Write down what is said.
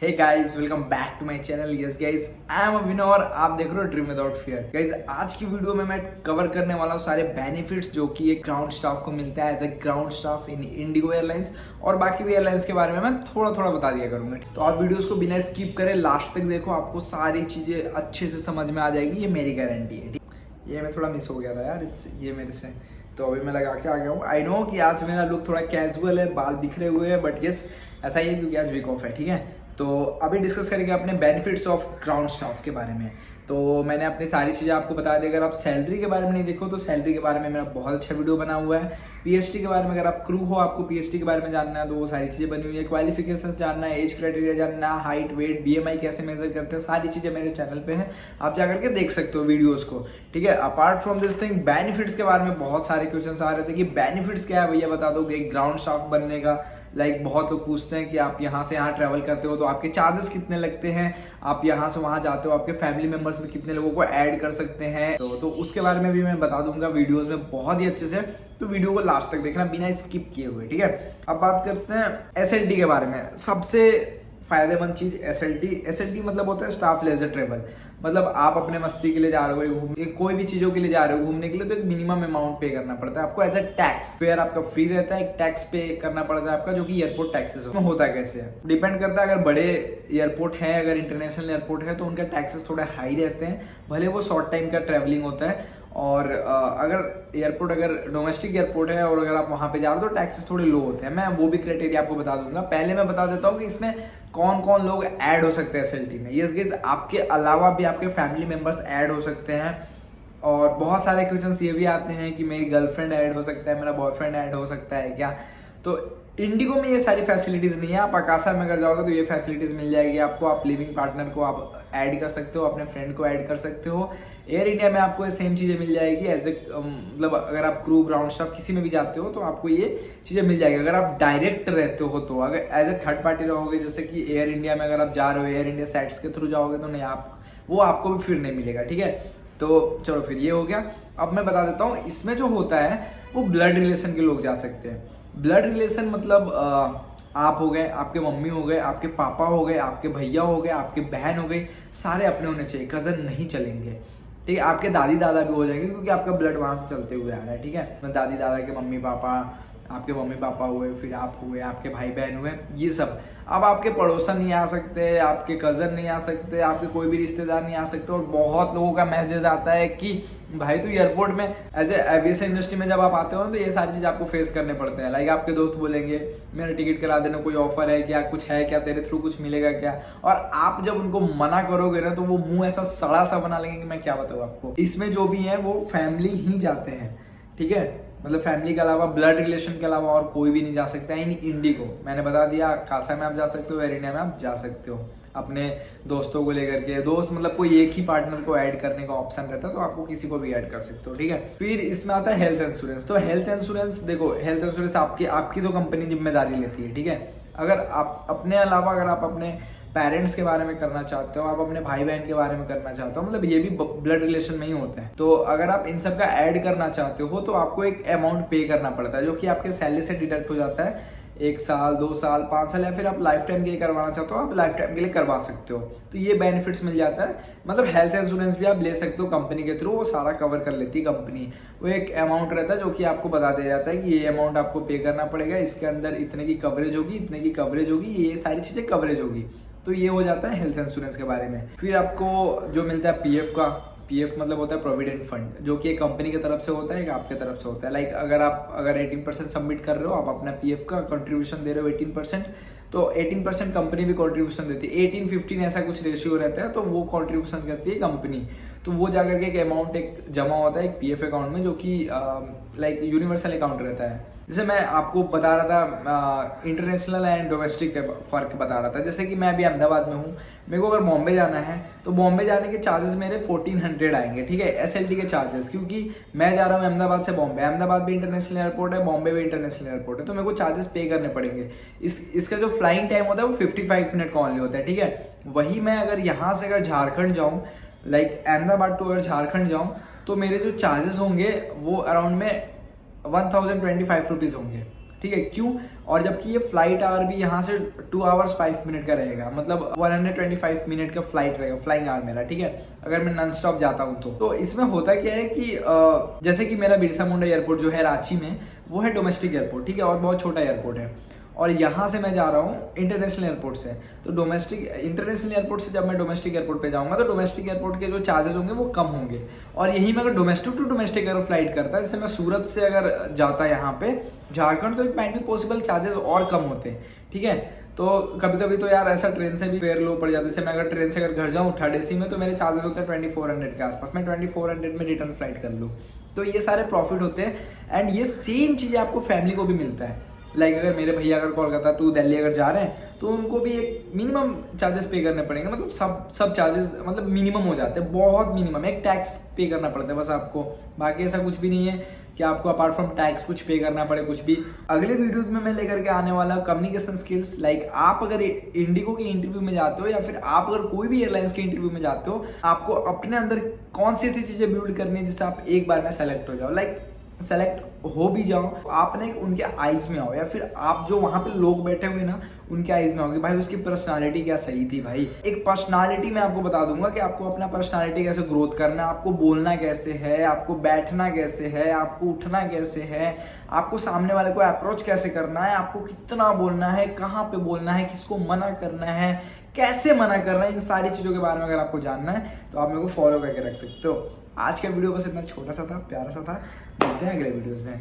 Hey guys welcome back to my channel. Yes guys, I am Abhinav और आप देख रहे हो ड्रीम विदाउट फियर। गाइस आज की वीडियो में मैं कवर करने वाला हूँ सारे बेनिफिट्स जो कि एक ग्राउंड स्टाफ को मिलता है as a ground staff in IndiGo airlines, और बाकी भी एयरलाइंस के बारे में मैं थोड़ा थोड़ा बता दिया करूंगा। तो आप वीडियोस को बिना स्किप करें लास्ट तक देखो, आपको सारी चीजें अच्छे से समझ में आ जाएगी, ये मेरी गारंटी है। ये मैं थोड़ा मिस हो गया था यार ये मेरे से, तो अभी मैं लगा के आ गया हूँ। आई नो कि आज मेरा लुक थोड़ा कैजुअल है, बाल बिखरे हुए हैं, बट यस ऐसा ही है क्योंकि आज वीक ऑफ है। ठीक है, तो अभी डिस्कस करेंगे अपने बेनिफिट्स ऑफ ग्राउंड स्टाफ के बारे में। तो मैंने अपनी सारी चीज़ें आपको बता दी। अगर आप सैलरी के बारे में नहीं देखो तो सैलरी के बारे में मेरा बहुत अच्छा वीडियो बना हुआ है। पीएचडी के बारे में, अगर आप क्रू हो, आपको पीएचडी के बारे में जानना है तो वो सारी चीज़ें बनी हुई है। क्वालिफिकेशंस जानना है, एज क्राइटेरिया जानना है, हाइट वेट बीएमआई कैसे मेजर करते हैं, सारी चीज़ें मेरे चैनल पे हैं, आप जाकर के देख सकते हो वीडियोस को। ठीक है, apart from this thing benefits के बारे में बहुत सारे क्वेश्चन आ रहे थे कि बेनिफिट्स क्या है भैया, बता दो। एक ग्राउंड स्टाफ बनने का बहुत लोग पूछते हैं कि आप यहाँ से यहाँ ट्रैवल करते हो तो आपके चार्जेस कितने लगते हैं, आप यहाँ से वहाँ जाते हो, आपके फैमिली मेंबर्स में कितने लोगों को ऐड कर सकते हैं, तो उसके बारे में भी मैं बता दूंगा वीडियोस में बहुत ही अच्छे से। तो वीडियो को लास्ट तक देखना बिना स्किप किए हुए। ठीक है, अब बात करते हैं एसएलटी के बारे में। सबसे फायदेमंद चीज एसएलटी मतलब होता है स्टाफ लेजर ट्रेवल। मतलब आप अपने मस्ती के लिए जा रहे हो, घूमने कोई भी चीजों के लिए जा रहे हो घूमने के लिए, तो एक मिनिमम अमाउंट पे करना पड़ता है आपको एज ए टैक्स। फेयर आपका फ्री रहता है, एक टैक्स पे करना पड़ता है आपका, जो कि एयरपोर्ट टैक्सेस होता कैसे है डिपेंड करता है। अगर बड़े एयरपोर्ट है, अगर इंटरनेशनल एयरपोर्ट है, तो उनके टैक्सेस थोड़े हाई रहते हैं, भले वो शॉर्ट टाइम का ट्रेवलिंग होता है। और अगर एयरपोर्ट, अगर डोमेस्टिक एयरपोर्ट है और अगर आप वहां पे जा रहे हो तो टैक्सेस थोड़े लो होते हैं। मैं वो भी क्राइटेरिया आपको बता दूंगा। पहले मैं बता देता हूँ कि इसमें कौन कौन लोग ऐड हो सकते हैं एसएलटी में। यस गाइस, आपके अलावा भी आपके फैमिली मेंबर्स ऐड हो सकते हैं। और बहुत सारे क्वेश्चंस ये भी आते हैं कि मेरी गर्लफ्रेंड ऐड हो सकता है, मेरा बॉयफ्रेंड ऐड हो सकता है क्या। तो इंडिगो में ये सारी फैसिलिटीज नहीं है। आप आकाशा में अगर जाओगे तो ये फैसिलिटीज मिल जाएगी आपको। आप लिविंग पार्टनर को आप ऐड कर सकते हो, अपने फ्रेंड को ऐड कर सकते हो। एयर इंडिया में आपको ये सेम चीजें मिल जाएगी एज ए मतलब अगर आप क्रू ग्राउंड स्टाफ किसी में भी जाते हो तो आपको ये चीजें मिल जाएगी। अगर आप डायरेक्ट रहते हो तो, अगर एज ए थर्ड पार्टी रहोगे, जैसे कि एयर इंडिया में अगर आप जा रहे हो, एयर इंडिया साइट्स के थ्रू जाओगे तो नहीं, वो आपको भी फिर नहीं मिलेगा। ठीक है, तो चलो फिर ये हो गया। अब मैं बता देता हूँ इसमें जो होता है वो ब्लड रिलेशन के लोग जा सकते हैं। ब्लड रिलेशन मतलब आप हो गए, आपके मम्मी हो गए, आपके पापा हो गए, आपके भैया हो गए, आपके बहन हो गई, सारे अपने होने चाहिए, कजन नहीं चलेंगे। ठीक है, आपके दादी दादा भी हो जाएंगे क्योंकि आपका ब्लड वहां से चलते हुए आ रहा है। ठीक है, दादी दादा के मम्मी पापा, आपके मम्मी पापा हुए, फिर आप हुए, आपके भाई बहन हुए, ये सब। अब आपके पड़ोसन नहीं आ सकते, आपके कजन नहीं आ सकते, आपके कोई भी रिश्तेदार नहीं आ सकते। और बहुत लोगों का मैसेज आता है कि भाई तो एयरपोर्ट में एज ए एविएशन इंडस्ट्री में जब आप आते हो तो ये सारी चीज आपको फेस करने पड़ते हैं। लाइक आपके दोस्त बोलेंगे मेरा टिकट करा देना, कोई ऑफर है क्या, कुछ है क्या, तेरे थ्रू कुछ मिलेगा क्या। और आप जब उनको मना करोगे ना तो वो मुंह ऐसा सड़ा सा बना लेंगे कि मैं क्या बताऊँ आपको। इसमें जो भी है वो फैमिली ही जाते हैं। ठीक है, मतलब फैमिली के अलावा, ब्लड रिलेशन के अलावा और कोई भी नहीं जा सकता है। इन इंडिगो मैंने बता दिया, कासा में आप जा सकते हो, एयर इंडिया में आप जा सकते हो अपने दोस्तों को लेकर के। दोस्त मतलब कोई एक ही पार्टनर को ऐड करने का ऑप्शन रहता है, तो आपको किसी को भी ऐड कर सकते हो। ठीक है, फिर इसमें आता है हेल्थ इंश्योरेंस। तो हेल्थ इंश्योरेंस देखो, हेल्थ इंश्योरेंस आपकी तो कंपनी जिम्मेदारी लेती है। ठीक है, अगर आप अपने अलावा, अगर आप अपने पेरेंट्स के बारे में करना चाहते हो, आप अपने भाई बहन के बारे में करना चाहते हो, मतलब ये भी ब्लड रिलेशन में ही होता है, तो अगर आप इन सब का ऐड करना चाहते हो तो आपको एक अमाउंट पे करना पड़ता है, जो कि आपके सैलरी से डिडक्ट हो जाता है। 1 साल, 2 साल, 5 साल, या फिर आप लाइफ टाइम के लिए करवाना चाहते हो, आप लाइफ टाइम के लिए करवा सकते हो। तो ये बेनिफिट्स मिल जाता है। मतलब हेल्थ इंश्योरेंस भी आप ले सकते हो कंपनी के थ्रू, वो सारा कवर कर लेती है कंपनी। वो एक अमाउंट रहता है जो कि आपको बता दिया जाता है कि ये अमाउंट आपको पे करना पड़ेगा, इसके अंदर इतने की कवरेज होगी, इतने की कवरेज होगी, ये सारी चीजें कवरेज होगी। तो ये हो जाता है हेल्थ इंश्योरेंस के बारे में। फिर आपको जो मिलता है पीएफ का, पीएफ मतलब होता है प्रोविडेंट फंड, जो कि एक कंपनी की तरफ से होता है, एक आपके तरफ से होता है। लाइक अगर 18% सबमिट कर रहे हो, आप अपना पीएफ का कंट्रीब्यूशन दे रहे हो 18%, तो 18% कंपनी भी कंट्रीब्यूशन देती है। 18-15 ऐसा कुछ रेशियो रहता है, तो वो कंट्रीब्यूशन करती है कंपनी। तो वो जाकर के एक अमाउंट एक जमा होता है एक पीएफ अकाउंट में, जो कि लाइक यूनिवर्सल अकाउंट रहता है। जैसे मैं आपको बता रहा था इंटरनेशनल एंड डोमेस्टिक का फर्क बता रहा था। जैसे कि मैं अभी अहमदाबाद में हूँ, मेरे को अगर बॉम्बे जाना है तो बॉम्बे जाने के चार्जेस मेरे 1400 आएंगे। ठीक है, एसएलटी के चार्जेस, क्योंकि मैं जा रहा हूँ अहमदाबाद से बॉम्बे, अहमदाबाद भी इंटरनेशनल एयरपोर्ट है, बॉम्बे भी इंटरनेशनल एयरपोर्ट है, तो मेरे को चार्जेस पे करने पड़ेंगे। इसका जो फ्लाइंग टाइम होता है वो 55 मिनट का ऑनली होता है। ठीक है, वही मैं अगर यहाँ से अगर झारखंड जाऊँ, लाइक अहमदाबाद टू अगर झारखंड जाऊँ, तो मेरे जो चार्जेस होंगे वो अराउंड में 1025 रुपीज होंगे। ठीक है, क्यों? और जबकि ये फ्लाइट आवर भी यहाँ से 2 आवर्स 5 मिनट का रहेगा, मतलब 125 मिनट का फ्लाइट रहेगा, फ्लाइंग आवर मेरा, ठीक है, अगर मैं नॉन स्टॉप जाता हूँ तो इसमें होता क्या है कि जैसे कि मेरा बिरसा मुंडा एयरपोर्ट जो है रांची में, वो है डोमेस्टिक एयरपोर्ट, ठीक है, और बहुत छोटा एयरपोर्ट है। और यहाँ से मैं जा रहा हूँ इंटरनेशनल एयरपोर्ट से, तो इंटरनेशनल एयरपोर्ट से जब मैं डोमेस्टिक एयरपोर्ट पे जाऊँगा तो डोमेस्टिक एयरपोर्ट के जो चार्जेस होंगे वो कम होंगे। और यही मैं अगर डोमेस्टिक टू डोमेस्टिक अगर फ्लाइट करता, जैसे मैं सूरत से अगर जाता यहाँ पे झारखंड, तो it might be possible charges और कम होते हैं, ठीक है। तो कभी कभी तो यार ऐसा ट्रेन से भी फेयर लो पड़ जाता है। जैसे मैं अगर ट्रेन से अगर घर जाऊँ थर्ड एसी में, तो मेरे चार्जेस होते हैं 2400 के आसपास, मैं 2400 में रिटर्न फ्लाइट कर लूँ। तो ये सारे प्रॉफिट होते हैं एंड ये सेम चीज़ें आपको फैमिली को भी मिलता है। लाइक अगर मेरे भैया अगर कोलकाता टू दिल्ली अगर जा रहे हैं तो उनको भी एक मिनिमम चार्जेस पे करने पड़ेंगे, मतलब सब चार्जेस मतलब मिनिमम हो जाते हैं, बहुत मिनिमम, एक टैक्स पे करना पड़ता है बस आपको, बाकी ऐसा कुछ भी नहीं है कि आपको अपार्ट फ्रॉम टैक्स कुछ पे करना पड़े कुछ भी। अगले वीडियोस में मैं लेकर के आने वाला कम्युनिकेशन स्किल्स, लाइक आप अगर इंडिगो के इंटरव्यू में जाते हो या फिर आप अगर कोई भी एयरलाइंस के इंटरव्यू में जाते हो, आपको अपने अंदर कौन सी ऐसी चीजें बिल्ड करनी है जिससे आप एक बार में सेलेक्ट हो जाओ, लाइक सेलेक्ट हो भी जाओ, आपने उनके आइज में आओ, या फिर आप जो वहां पे लोग बैठे हुए ना उनके आइज में आओगे, भाई उसकी पर्सनालिटी क्या सही थी। भाई एक पर्सनालिटी मैं आपको बता दूंगा कि आपको अपना पर्सनालिटी कैसे ग्रोथ करना है, आपको बोलना कैसे है, आपको बैठना कैसे है, आपको उठना कैसे है, आपको सामने वाले को अप्रोच कैसे करना है, आपको कितना बोलना है, कहाँ पे बोलना है, किसको मना करना है, कैसे मना करना है, इन सारी चीजों के बारे में अगर आपको जानना है तो आप मेरे को फॉलो करके रख सकते हो। आज का वीडियो बस इतना छोटा सा था, प्यारा सा था, मिलते हैं अगले वीडियोस में।